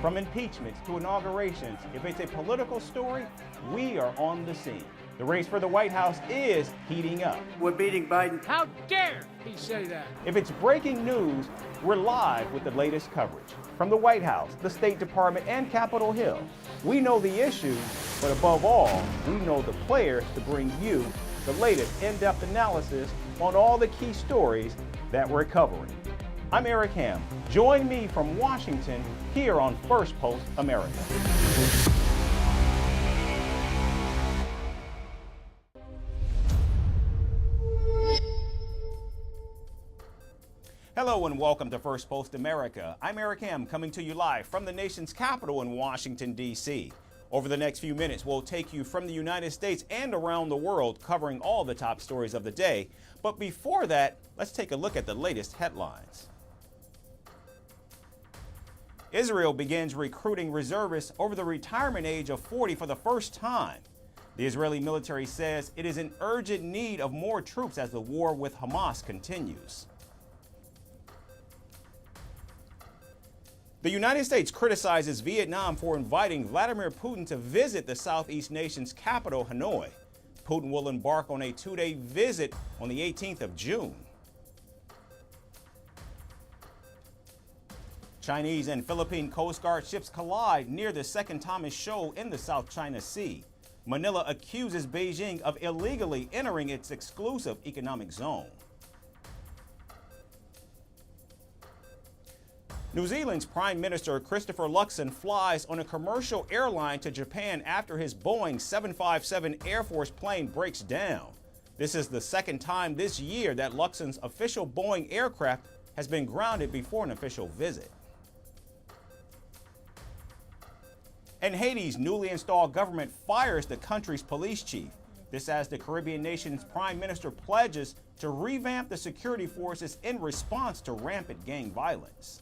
From impeachments to inaugurations, if it's a political story, we are on the scene. The race for the White House is heating up. We're beating Biden. How dare he say that? If it's breaking news, we're live with the latest coverage. From the White House, the State Department, and Capitol Hill, we know the issues, but above all, we know the players to bring you the latest in-depth analysis on all the key stories that we're covering. I'm Eric Ham. Join me from Washington here on Firstpost America. Hello and welcome to Firstpost America. I'm Eric Ham, coming to you live from the nation's capital in Washington, D.C. Over the next few minutes, we'll take you from the United States and around the world, covering all the top stories of the day. But before that, let's take a look at the latest headlines. Israel begins recruiting reservists over the retirement age of 40 for the first time. The Israeli military says it is in urgent need of more troops as the war with Hamas continues. The United States criticizes Vietnam for inviting Vladimir Putin to visit the Southeast nation's capital, Hanoi. Putin will embark on a two-day visit on the 18th of June. Chinese and Philippine Coast Guard ships collide near the Second Thomas Shoal in the South China Sea. Manila accuses Beijing of illegally entering its exclusive economic zone. New Zealand's Prime Minister Christopher Luxon flies on a commercial airline to Japan after his Boeing 757 Air Force plane breaks down. This is the second time this year that Luxon's official Boeing aircraft has been grounded before an official visit. And Haiti's newly installed government fires the country's police chief. This as the Caribbean nation's prime minister pledges to revamp the security forces in response to rampant gang violence.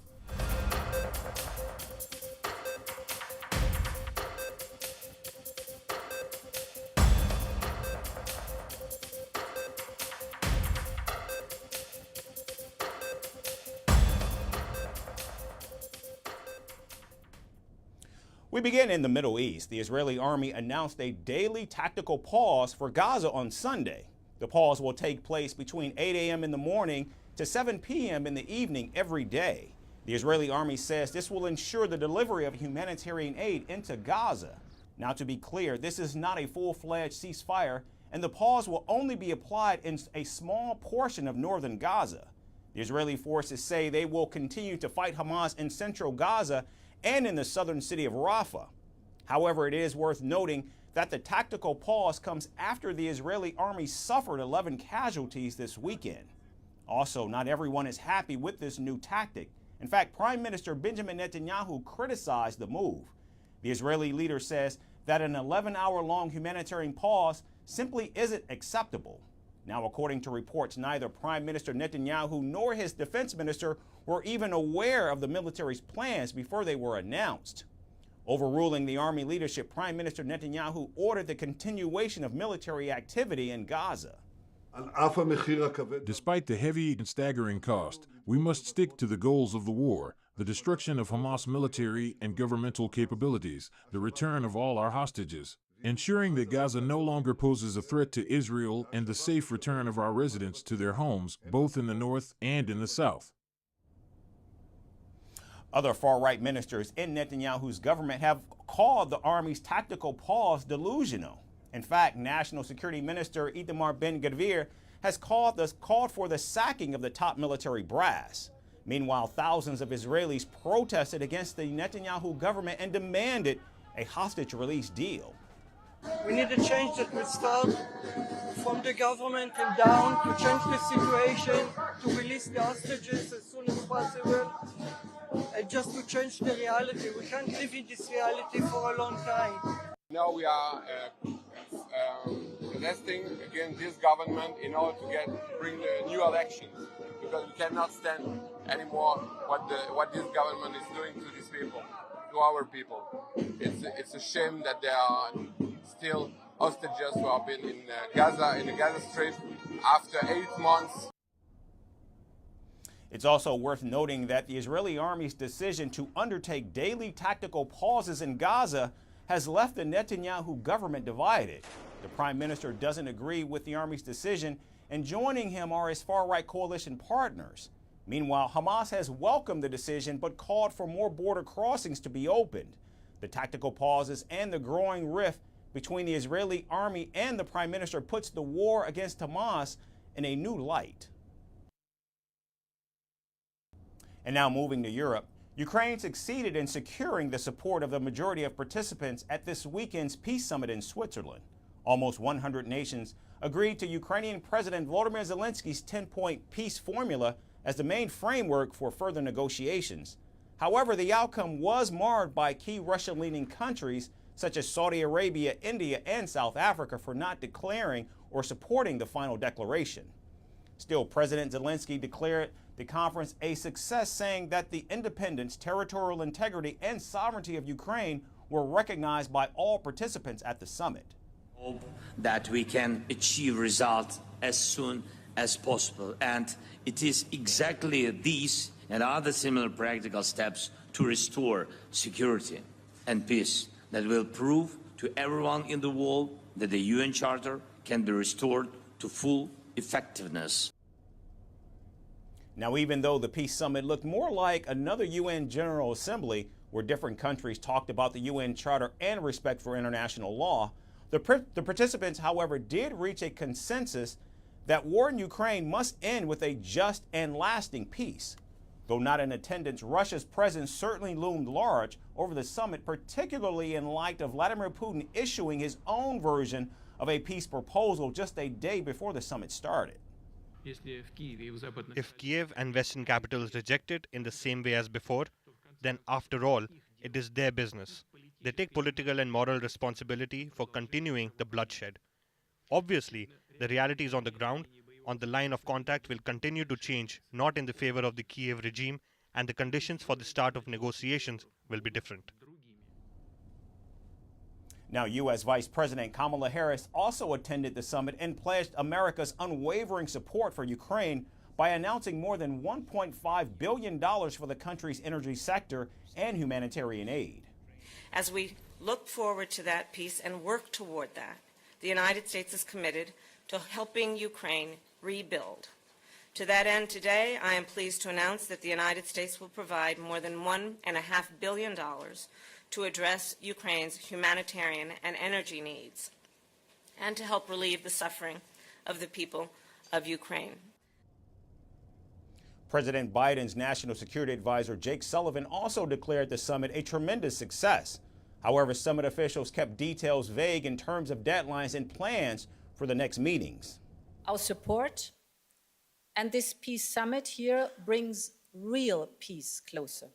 We begin in the Middle East. The Israeli army announced a daily tactical pause for Gaza on Sunday. The pause will take place between 8 a.m. in the morning to 7 p.m. in the evening every day. The Israeli army says this will ensure the delivery of humanitarian aid into Gaza. Now, to be clear, this is not a full-fledged ceasefire, and the pause will only be applied in a small portion of northern Gaza. The Israeli forces say they will continue to fight Hamas in central Gaza and in the southern city of Rafah. However, it is worth noting that the tactical pause comes after the Israeli army suffered 11 casualties this weekend. Also, not everyone is happy with this new tactic. In fact, Prime Minister Benjamin Netanyahu criticized the move. The Israeli leader says that an 11-hour-long humanitarian pause simply isn't acceptable. Now, according to reports, neither Prime Minister Netanyahu nor his defense minister were even aware of the military's plans before they were announced. Overruling the army leadership, Prime Minister Netanyahu ordered the continuation of military activity in Gaza. Despite the heavy and staggering cost, we must stick to the goals of the war: the destruction of Hamas military and governmental capabilities, the return of all our hostages, ensuring that Gaza no longer poses a threat to Israel, and the safe return of our residents to their homes, both in the north and in the south. Other far-right ministers in Netanyahu's government have called the army's tactical pause delusional. In fact, National Security Minister Itamar Ben-Gvir has called for the sacking of the top military brass. Meanwhile, thousands of Israelis protested against the Netanyahu government and demanded a hostage release deal. We need a change that will start from the government and down, to change the situation, to release the hostages as soon as possible, and just to change the reality. We can't live in this reality for a long time. Now we are protesting against this government in order to bring new elections, because we cannot stand anymore what this government is doing to these people, to our people. It's a shame that there are still hostages who have been in Gaza, in the Gaza Strip, after 8 months. It's also worth noting that the Israeli army's decision to undertake daily tactical pauses in Gaza has left the Netanyahu government divided. The prime minister doesn't agree with the army's decision, and joining him are his far-right coalition partners. Meanwhile, Hamas has welcomed the decision but called for more border crossings to be opened. The tactical pauses and the growing rift between the Israeli army and the prime minister puts the war against Hamas in a new light. And now moving to Europe, Ukraine succeeded in securing the support of the majority of participants at this weekend's peace summit in Switzerland. Almost 100 nations agreed to Ukrainian President Volodymyr Zelensky's 10-point peace formula as the main framework for further negotiations. However, the outcome was marred by key Russian-leaning countries such as Saudi Arabia, India, and South Africa for not declaring or supporting the final declaration. Still, President Zelensky declared the conference a success, saying that the independence, territorial integrity, and sovereignty of Ukraine were recognized by all participants at the summit. Hope that we can achieve results as soon as possible, and it is exactly these and other similar practical steps to restore security and peace that will prove to everyone in the world that the UN Charter can be restored to full effectiveness. Now, even though the peace summit looked more like another UN General Assembly where different countries talked about the UN Charter and respect for international law, the participants, however, did reach a consensus that war in Ukraine must end with a just and lasting peace. Though not in attendance, Russia's presence certainly loomed large over the summit, particularly in light of Vladimir Putin issuing his own version of a peace proposal just a day before the summit started. If Kiev and Western capitals reject it in the same way as before, then after all, it is their business. They take political and moral responsibility for continuing the bloodshed. Obviously, the realities on the ground, on the line of contact, will continue to change, not in the favor of the Kiev regime, and the conditions for the start of negotiations will be different. Now, U.S. Vice President Kamala Harris also attended the summit and pledged America's unwavering support for Ukraine by announcing more than $1.5 billion for the country's energy sector and humanitarian aid. As we look forward to that peace and work toward that, the United States is committed to helping Ukraine rebuild. To that end, today, I am pleased to announce that the United States will provide more than $1.5 billion to address Ukraine's humanitarian and energy needs, and to help relieve the suffering of the people of Ukraine. President Biden's National Security Advisor Jake Sullivan also declared the summit a tremendous success. However, summit officials kept details vague in terms of deadlines and plans for the next meetings. Our support and this peace summit here brings real peace closer.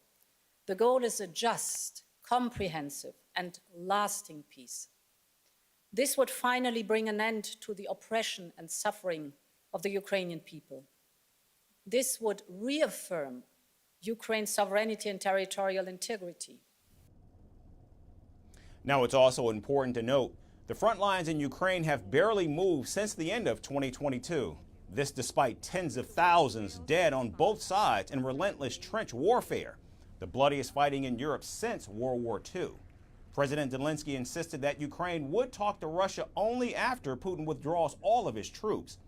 The goal is a just, comprehensive, and lasting peace. This would finally bring an end to the oppression and suffering of the Ukrainian people. This would reaffirm Ukraine's sovereignty and territorial integrity. Now, it's also important to note the front lines in Ukraine have barely moved since the end of 2022. This despite tens of thousands dead on both sides in relentless trench warfare, the bloodiest fighting in Europe since World War II. President Zelensky insisted that Ukraine would talk to Russia only after Putin withdraws all of his troops.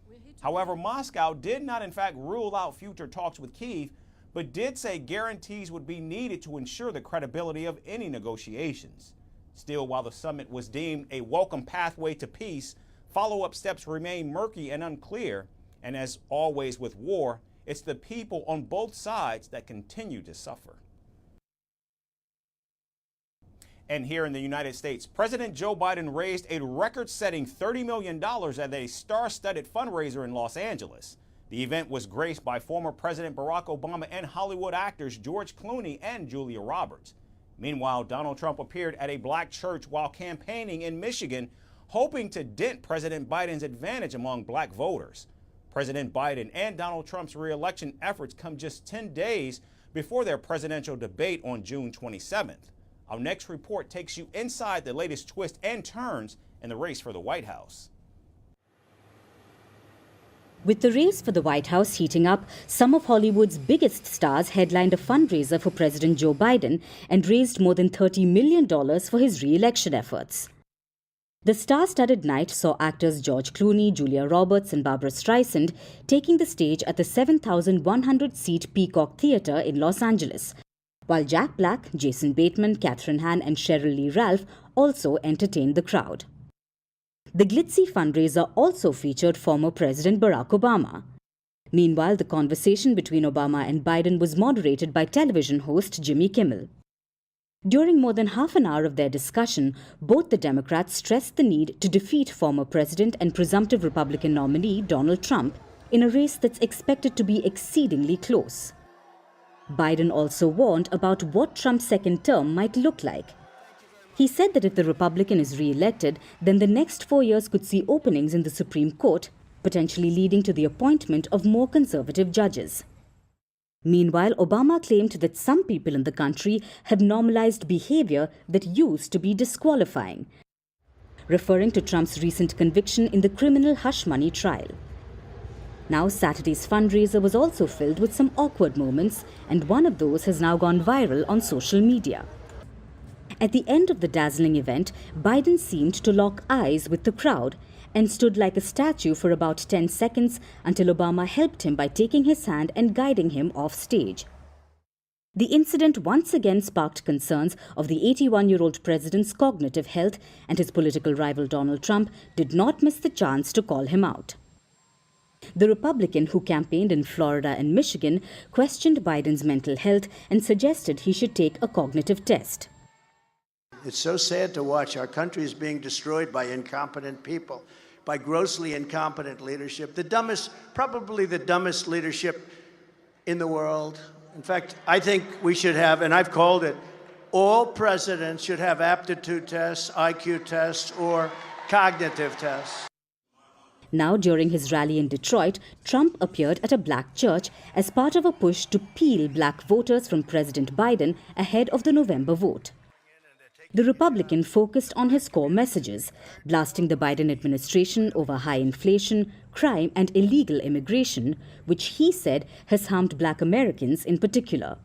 However, Moscow did not in fact rule out future talks with Kyiv, but did say guarantees would be needed to ensure the credibility of any negotiations. Still, while the summit was deemed a welcome pathway to peace, follow-up steps remain murky and unclear. And as always with war, it's the people on both sides that continue to suffer. And here in the United States, President Joe Biden raised a record-setting $30 million at a star-studded fundraiser in Los Angeles. The event was graced by former President Barack Obama and Hollywood actors George Clooney and Julia Roberts. Meanwhile, Donald Trump appeared at a black church while campaigning in Michigan, hoping to dent President Biden's advantage among black voters. President Biden and Donald Trump's re-election efforts come just 10 days before their presidential debate on June 27th. Our next report takes you inside the latest twists and turns in the race for the White House. With the race for the White House heating up, some of Hollywood's biggest stars headlined a fundraiser for President Joe Biden and raised more than $30 million for his re-election efforts. The star-studded night saw actors George Clooney, Julia Roberts and Barbara Streisand taking the stage at the 7,100-seat Peacock Theatre in Los Angeles, while Jack Black, Jason Bateman, Kathryn Hahn and Sheryl Lee Ralph also entertained the crowd. The glitzy fundraiser also featured former President Barack Obama. Meanwhile, the conversation between Obama and Biden was moderated by television host Jimmy Kimmel. During more than half an hour of their discussion, both the Democrats stressed the need to defeat former President and presumptive Republican nominee Donald Trump in a race that's expected to be exceedingly close. Biden also warned about what Trump's second term might look like. He said that if the Republican is re-elected, then the next 4 years could see openings in the Supreme Court, potentially leading to the appointment of more conservative judges. Meanwhile, Obama claimed that some people in the country have normalized behavior that used to be disqualifying, referring to Trump's recent conviction in the criminal hush money trial. Now, Saturday's fundraiser was also filled with some awkward moments, and one of those has now gone viral on social media. At the end of the dazzling event, Biden seemed to lock eyes with the crowd and stood like a statue for about 10 seconds until Obama helped him by taking his hand and guiding him off stage. The incident once again sparked concerns of the 81-year-old president's cognitive health, and his political rival Donald Trump did not miss the chance to call him out. The Republican who campaigned in Florida and Michigan questioned Biden's mental health and suggested he should take a cognitive test. It's so sad to watch. Our country is being destroyed by incompetent people, by grossly incompetent leadership, probably the dumbest leadership in the world. In fact, I think we should have, and I've called it, all presidents should have aptitude tests, IQ tests, or cognitive tests. Now, during his rally in Detroit, Trump appeared at a black church as part of a push to peel black voters from President Biden ahead of the November vote. The Republican focused on his core messages, blasting the Biden administration over high inflation, crime and illegal immigration, which he said has harmed black Americans in particular.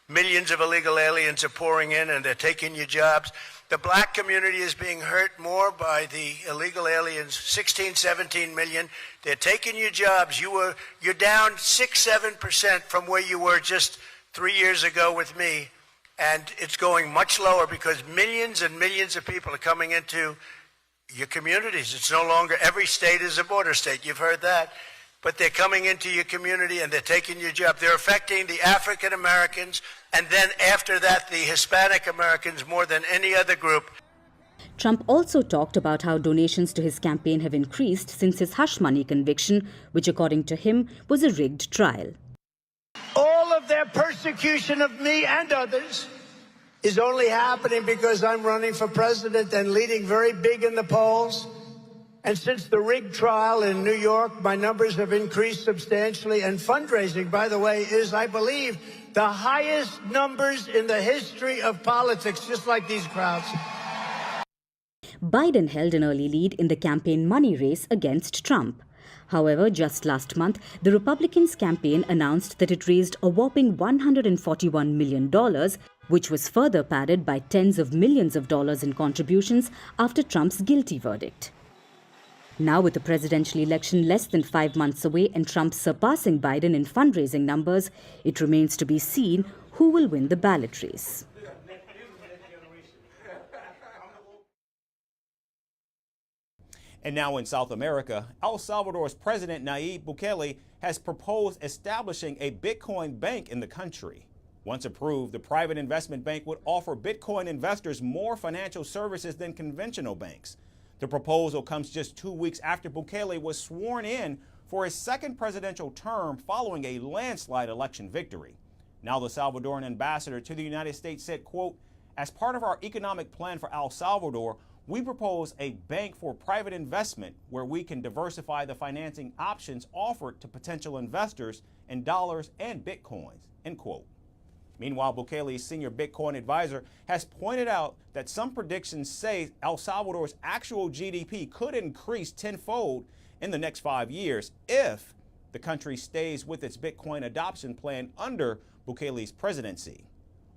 Millions of illegal aliens are pouring in and they're taking your jobs. The black community is being hurt more by the illegal aliens, 16, 17 million. They're taking your jobs. You're down 6-7% from where you were just 3 years ago with me. And it's going much lower because millions and millions of people are coming into your communities. It's no longer every state is a border state. You've heard that. But they're coming into your community and they're taking your job. They're affecting the African Americans and then after that the Hispanic Americans more than any other group. Trump also talked about how donations to his campaign have increased since his hush money conviction, which according to him was a rigged trial. All of their persecution of me and others is only happening because I'm running for president and leading very big in the polls. And since the rigged trial in New York, my numbers have increased substantially. And fundraising, by the way, is, I believe, the highest numbers in the history of politics, just like these crowds. Biden held an early lead in the campaign money race against Trump. However, just last month, the Republicans' campaign announced that it raised a whopping $141 million, which was further padded by tens of millions of dollars in contributions after Trump's guilty verdict. Now, with the presidential election less than 5 months away and Trump surpassing Biden in fundraising numbers, it remains to be seen who will win the ballot race. And now in South America, El Salvador's President Nayib Bukele has proposed establishing a Bitcoin bank in the country. Once approved, the private investment bank would offer Bitcoin investors more financial services than conventional banks. The proposal comes just 2 weeks after Bukele was sworn in for his second presidential term following a landslide election victory. Now the Salvadoran ambassador to the United States said, quote, "As part of our economic plan for El Salvador, we propose a bank for private investment where we can diversify the financing options offered to potential investors in dollars and Bitcoins," end quote. Meanwhile, Bukele's senior Bitcoin advisor has pointed out that some predictions say El Salvador's actual GDP could increase tenfold in the next 5 years if the country stays with its Bitcoin adoption plan under Bukele's presidency.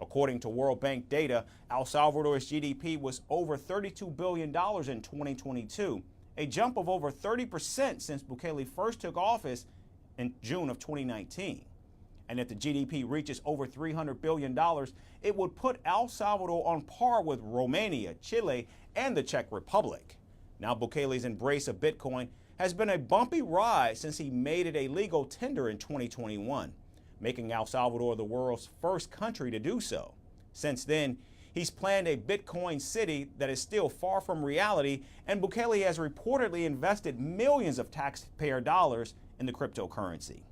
According to World Bank data, El Salvador's GDP was over $32 billion in 2022, a jump of over 30% since Bukele first took office in June of 2019. And if the GDP reaches over $300 billion, it would put El Salvador on par with Romania, Chile, and the Czech Republic. Now, Bukele's embrace of Bitcoin has been a bumpy ride since he made it a legal tender in 2021, making El Salvador the world's first country to do so. Since then, he's planned a Bitcoin city that is still far from reality, and Bukele has reportedly invested millions of taxpayer dollars in the cryptocurrency.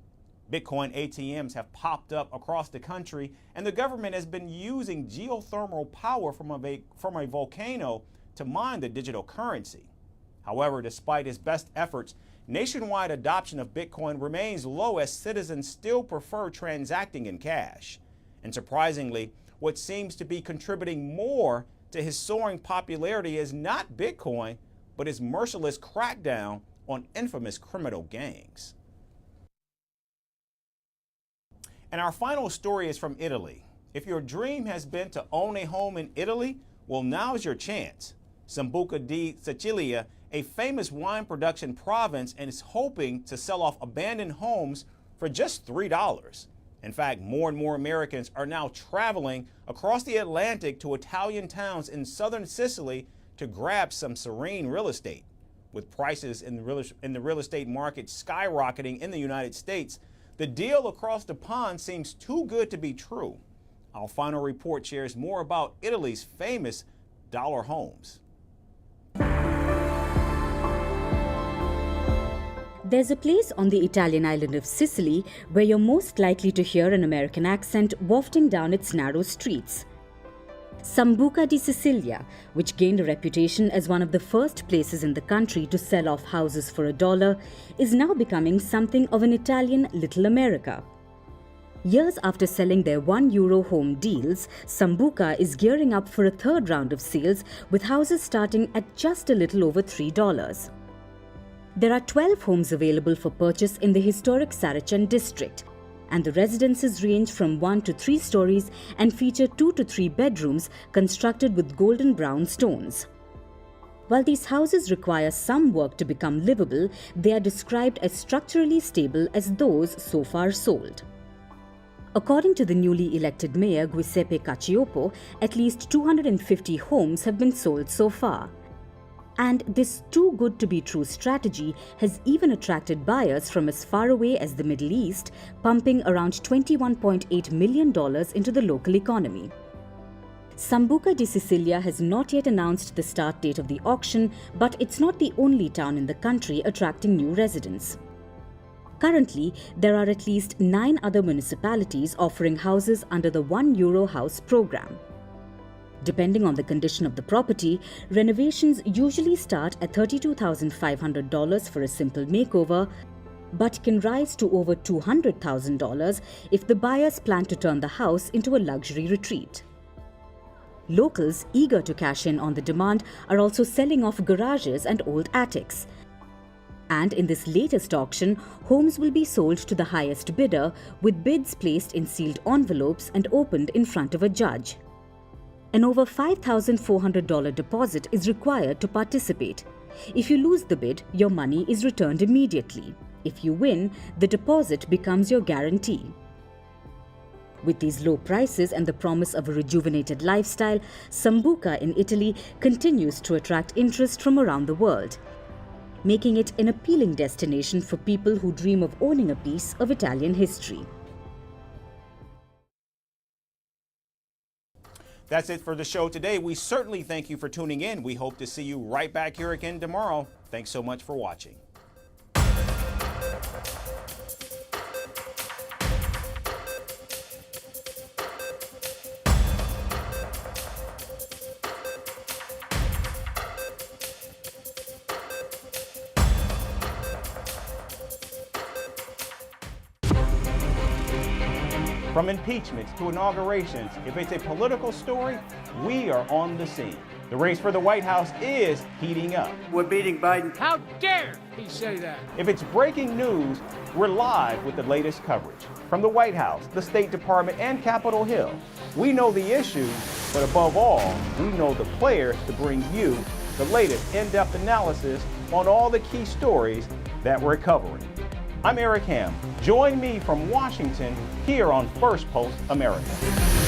Bitcoin ATMs have popped up across the country, and the government has been using geothermal power from a volcano to mine the digital currency. However, despite his best efforts, nationwide adoption of Bitcoin remains low as citizens still prefer transacting in cash. And surprisingly, what seems to be contributing more to his soaring popularity is not Bitcoin, but his merciless crackdown on infamous criminal gangs. And our final story is from Italy. If your dream has been to own a home in Italy, well, now's your chance. Sambuca di Sicilia, a famous wine production province, and is hoping to sell off abandoned homes for just $3. In fact, more and more Americans are now traveling across the Atlantic to Italian towns in southern Sicily to grab some serene real estate. With prices in the real estate market skyrocketing in the United States, the deal across the pond seems too good to be true. Our final report shares more about Italy's famous dollar homes. There's a place on the Italian island of Sicily where you're most likely to hear an American accent wafting down its narrow streets. Sambuca di Sicilia, which gained a reputation as one of the first places in the country to sell off houses for $1, is now becoming something of an Italian Little America. Years after selling their €1 home deals, Sambuca is gearing up for a third round of sales with houses starting at just a little over $3. There are 12 homes available for purchase in the historic Saracen district, and the residences range from 1 to 3 stories and feature 2 to 3 bedrooms constructed with golden brown stones. While these houses require some work to become livable, they are described as structurally stable as those so far sold. According to the newly elected mayor Giuseppe Cacioppo, at least 250 homes have been sold so far. And this too good to be true strategy has even attracted buyers from as far away as the Middle East, pumping around $21.8 million into the local economy. Sambuca di Sicilia has not yet announced the start date of the auction, but it's not the only town in the country attracting new residents. Currently, there are at least 9 other municipalities offering houses under the €1 house program. Depending on the condition of the property, renovations usually start at $32,500 for a simple makeover, but can rise to over $200,000 if the buyers plan to turn the house into a luxury retreat. Locals eager to cash in on the demand are also selling off garages and old attics. And in this latest auction, homes will be sold to the highest bidder, with bids placed in sealed envelopes and opened in front of a judge. An over $5,400 deposit is required to participate. If you lose the bid, your money is returned immediately. If you win, the deposit becomes your guarantee. With these low prices and the promise of a rejuvenated lifestyle, Sambuca in Italy continues to attract interest from around the world, making it an appealing destination for people who dream of owning a piece of Italian history. That's it for the show today. We certainly thank you for tuning in. We hope to see you right back here again tomorrow. Thanks so much for watching. From impeachments to inaugurations, if it's a political story, we are on the scene. The race for the White House is heating up. We're beating Biden. How dare he say that? If it's breaking news, we're live with the latest coverage. From the White House, the State Department, and Capitol Hill. We know the issues, but above all, we know the players to bring you the latest in-depth analysis on all the key stories that we're covering. I'm Eric Ham. Join me from Washington here on First Post America.